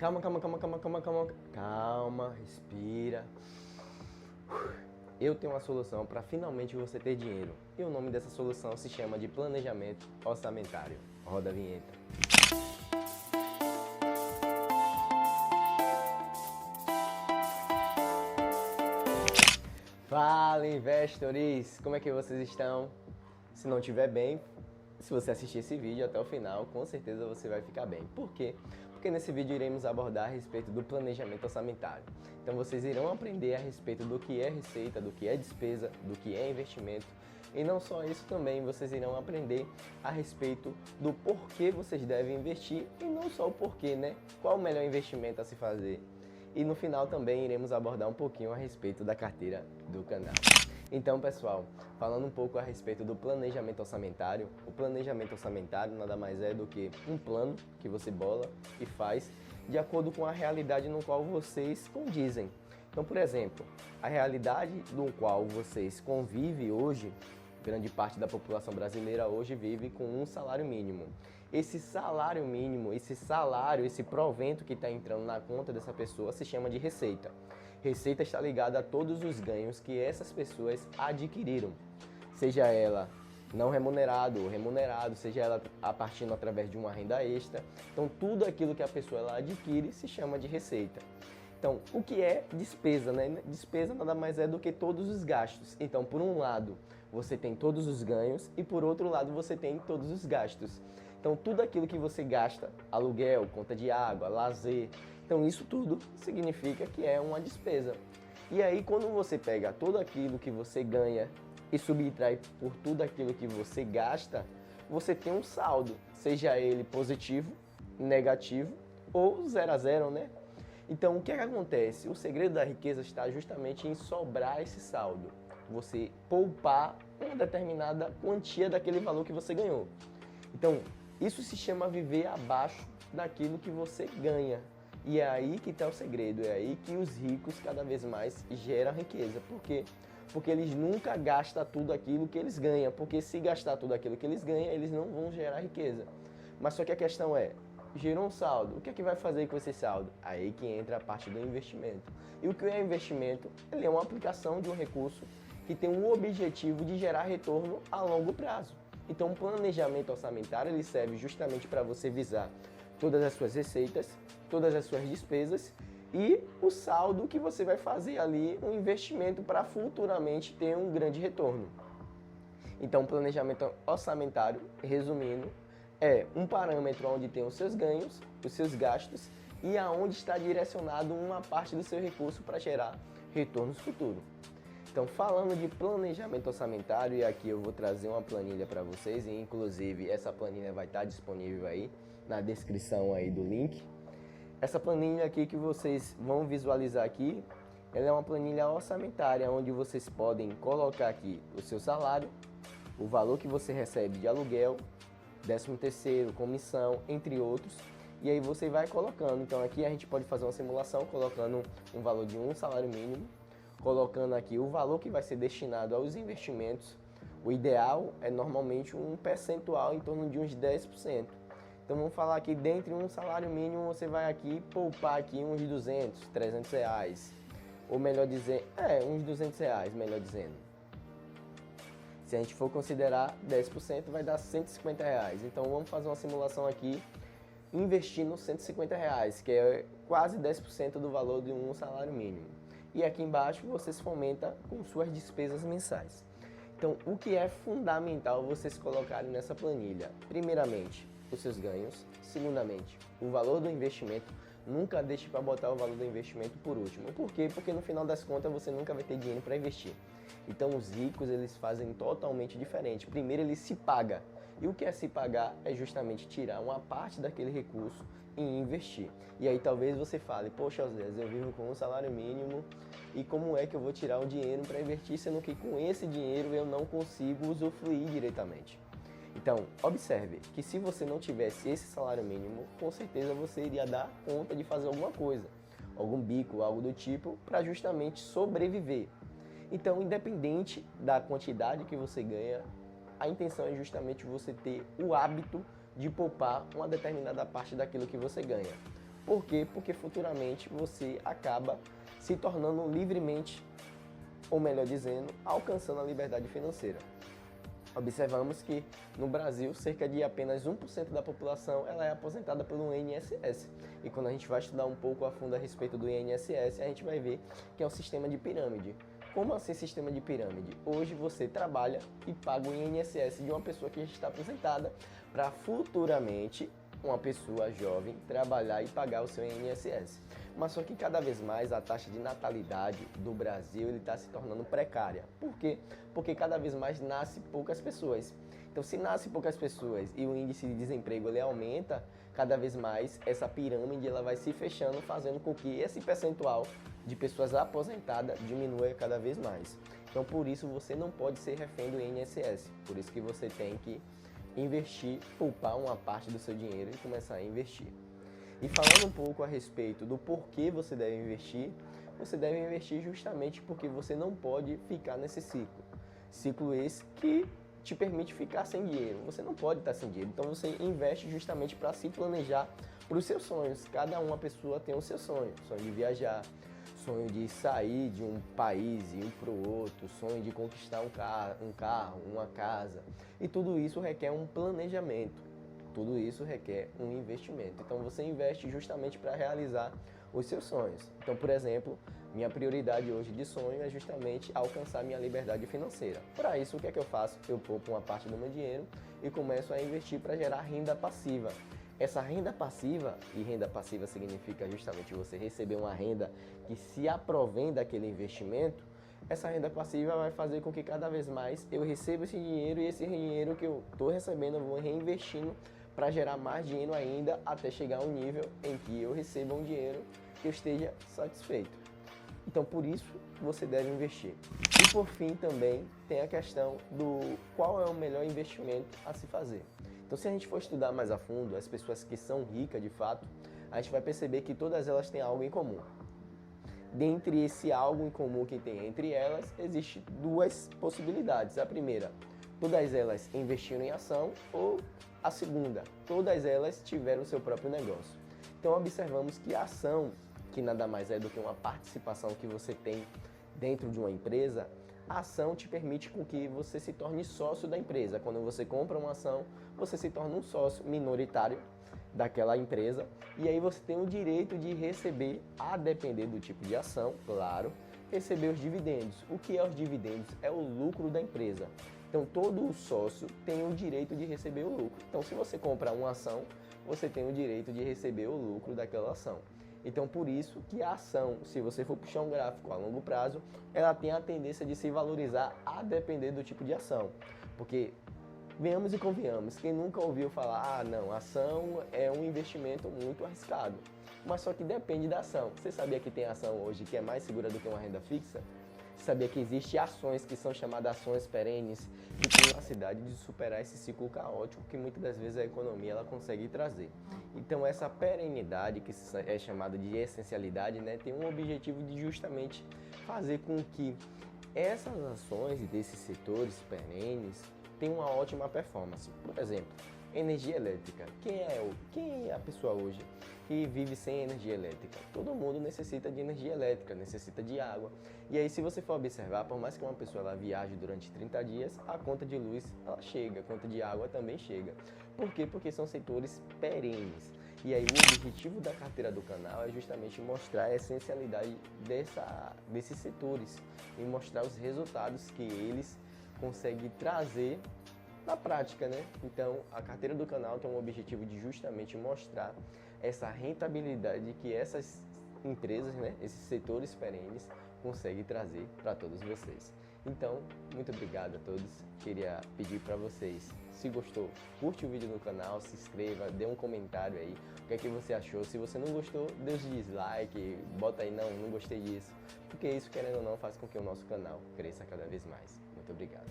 Calma, calma, calma, calma, calma, calma. Calma, respira. Eu tenho uma solução para finalmente você ter dinheiro. E o nome dessa solução se chama de planejamento orçamentário. Roda a vinheta. Fala, investidores! Como é que vocês estão? Se não estiver bem, se você assistir esse vídeo até o final, com certeza você vai ficar bem. Por quê? Porque nesse vídeo iremos abordar a respeito do planejamento orçamentário. Então vocês irão aprender a respeito do que é receita, do que é despesa, do que é investimento. E não só isso também, vocês irão aprender a respeito do porquê vocês devem investir e não só o porquê, né? Qual o melhor investimento a se fazer. E no final também iremos abordar um pouquinho a respeito da carteira do canal. Então, pessoal, falando um pouco a respeito do planejamento orçamentário, o planejamento orçamentário nada mais é do que um plano que você bola e faz de acordo com a realidade no qual vocês condizem. Então, por exemplo, a realidade no qual vocês convivem hoje, grande parte da população brasileira hoje vive com um salário mínimo. Esse salário mínimo, esse provento que está entrando na conta dessa pessoa se chama de receita. Receita está ligada a todos os ganhos que essas pessoas adquiriram, seja ela não remunerado ou remunerado, seja ela partindo através de uma renda extra. Então, tudo aquilo que a pessoa ela adquire se chama de receita. Então, o que é despesa, né? Despesa nada mais é do que todos os gastos. Então, por um lado, você tem todos os ganhos e por outro lado, você tem todos os gastos. Então, tudo aquilo que você gasta, aluguel, conta de água, lazer, então isso tudo significa que é uma despesa. E aí, quando você pega tudo aquilo que você ganha e subtrai por tudo aquilo que você gasta, você tem um saldo, seja ele positivo, negativo ou 0 a 0, né? Então, o que é que acontece? O segredo da riqueza está justamente em sobrar esse saldo. Você poupar uma determinada quantia daquele valor que você ganhou. Então, isso se chama viver abaixo daquilo que você ganha. E é aí que está o segredo, é aí que os ricos cada vez mais geram riqueza. Por quê? Porque eles nunca gastam tudo aquilo que eles ganham. Porque se gastar tudo aquilo que eles ganham, eles não vão gerar riqueza. Mas só que a questão é, gerou um saldo, o que é que vai fazer com esse saldo? Aí que entra a parte do investimento. E o que é investimento? Ele é uma aplicação de um recurso que tem um objetivo de gerar retorno a longo prazo. Então, o planejamento orçamentário ele serve justamente para você visar todas as suas receitas, todas as suas despesas e o saldo que você vai fazer ali, um investimento para futuramente ter um grande retorno. Então, o planejamento orçamentário, resumindo, é um parâmetro onde tem os seus ganhos, os seus gastos e aonde está direcionado uma parte do seu recurso para gerar retornos futuros. Então, falando de planejamento orçamentário, e aqui eu vou trazer uma planilha para vocês, e inclusive essa planilha vai estar disponível aí na descrição aí do link. Essa planilha aqui que vocês vão visualizar aqui, ela é uma planilha orçamentária, onde vocês podem colocar aqui o seu salário, o valor que você recebe de aluguel, 13º, comissão, entre outros, e aí você vai colocando. Então aqui a gente pode fazer uma simulação colocando um valor de um salário mínimo, colocando aqui o valor que vai ser destinado aos investimentos. O ideal é normalmente um percentual em torno de uns 10%. Então vamos falar que dentro de um salário mínimo você vai aqui poupar aqui uns 200, 300 reais. Ou melhor dizer, uns 200 reais, melhor dizendo. Se a gente for considerar 10%, vai dar 150 reais. Então vamos fazer uma simulação aqui, investindo 150 reais, que é quase 10% do valor de um salário mínimo. E aqui embaixo vocês fomentam com suas despesas mensais. Então, o que é fundamental vocês colocarem nessa planilha? Primeiramente, os seus ganhos. Segundamente, o valor do investimento. Nunca deixe para botar o valor do investimento por último. Por quê? Porque no final das contas você nunca vai ter dinheiro para investir. Então, os ricos eles fazem totalmente diferente. Primeiro, eles se pagam. E o que é se pagar é justamente tirar uma parte daquele recurso e investir. E aí talvez você fale, poxa, Osés, eu vivo com um salário mínimo e como é que eu vou tirar o dinheiro para investir, sendo que com esse dinheiro eu não consigo usufruir diretamente. Então, observe que se você não tivesse esse salário mínimo, com certeza você iria dar conta de fazer alguma coisa, algum bico, algo do tipo, para justamente sobreviver. Então, independente da quantidade que você ganha, a intenção é justamente você ter o hábito de poupar uma determinada parte daquilo que você ganha. Por quê? Porque futuramente você acaba se tornando livremente, ou melhor dizendo, alcançando a liberdade financeira. Observamos que no Brasil, cerca de apenas 1% da população ela é aposentada pelo INSS. E quando a gente vai estudar um pouco a fundo a respeito do INSS, a gente vai ver que é um sistema de pirâmide. Como assim sistema de pirâmide? Hoje você trabalha e paga o INSS de uma pessoa que já está aposentada para futuramente uma pessoa jovem trabalhar e pagar o seu INSS. Mas só que cada vez mais a taxa de natalidade do Brasil está se tornando precária. Por quê? Porque cada vez mais nasce poucas pessoas. Então, se nasce poucas pessoas e o índice de desemprego ele aumenta, cada vez mais essa pirâmide ela vai se fechando, fazendo com que esse percentual de pessoas aposentadas diminua cada vez mais. Então, por isso você não pode ser refém do INSS. Por isso que você tem que investir, poupar uma parte do seu dinheiro e começar a investir. E falando um pouco a respeito do porquê você deve investir justamente porque você não pode ficar nesse ciclo. Ciclo esse que te permite ficar sem dinheiro. Você não pode estar sem dinheiro, então você investe justamente para se planejar para os seus sonhos. Cada uma pessoa tem o seu sonho de viajar, sonho de sair de um país e ir para o outro, sonho de conquistar um carro, uma casa. E tudo isso requer um planejamento, tudo isso requer um investimento. Então você investe justamente para realizar os seus sonhos. Então, por exemplo, minha prioridade hoje de sonho é justamente alcançar minha liberdade financeira. Para isso, o que é que eu faço? Eu poupo uma parte do meu dinheiro e começo a investir para gerar renda passiva. Essa renda passiva, e renda passiva significa justamente você receber uma renda que se aprovém daquele investimento, essa renda passiva vai fazer com que cada vez mais eu receba esse dinheiro e esse dinheiro que eu estou recebendo eu vou reinvestindo para gerar mais dinheiro ainda até chegar a um nível em que eu receba um dinheiro que eu esteja satisfeito. Então, por isso, você deve investir. E por fim, também tem a questão do qual é o melhor investimento a se fazer. Então, se a gente for estudar mais a fundo, as pessoas que são ricas de fato, a gente vai perceber que todas elas têm algo em comum. Dentre esse algo em comum que tem entre elas, existem duas possibilidades. A primeira, todas elas investiram em ação, ou a segunda, todas elas tiveram o seu próprio negócio. Então, observamos que a ação, que nada mais é do que uma participação que você tem dentro de uma empresa, a ação te permite com que você se torne sócio da empresa. Quando você compra uma ação, você se torna um sócio minoritário daquela empresa e aí você tem o direito de receber, a depender do tipo de ação, claro, receber os dividendos. O que é os dividendos? É o lucro da empresa. Então, todo sócio tem o direito de receber o lucro. Então, se você comprar uma ação, você tem o direito de receber o lucro daquela ação. Então, por isso que a ação, se você for puxar um gráfico a longo prazo, ela tem a tendência de se valorizar a depender do tipo de ação. Porque, venhamos e convenhamos, quem nunca ouviu falar, não, ação é um investimento muito arriscado. Mas só que depende da ação. Você sabia que tem ação hoje que é mais segura do que uma renda fixa? Você sabia que existem ações que são chamadas ações perenes, que têm a capacidade de superar esse ciclo caótico que muitas das vezes a economia ela consegue trazer. Então essa perenidade, que é chamada de essencialidade, né, tem um objetivo de justamente fazer com que essas ações desses setores perenes tenham uma ótima performance. Por exemplo, energia elétrica. Quem é a pessoa hoje que vive sem energia elétrica? Todo mundo necessita de energia elétrica, necessita de água. E aí, se você for observar, por mais que uma pessoa ela viaje durante 30 dias, a conta de luz ela chega, a conta de água também chega. Por quê? Porque são setores perenes. E aí, o objetivo da carteira do canal é justamente mostrar a essencialidade desses setores e mostrar os resultados que eles conseguem trazer na prática, né? Então, a carteira do canal tem um objetivo de justamente mostrar essa rentabilidade que essas empresas, né, esses setores perenes, conseguem trazer para todos vocês. Então, muito obrigado a todos. Queria pedir para vocês, se gostou, curte o vídeo no canal, se inscreva, dê um comentário aí, o que é que você achou. Se você não gostou, dê os dislike, bota aí, não gostei disso, porque isso, querendo ou não, faz com que o nosso canal cresça cada vez mais. Muito obrigado.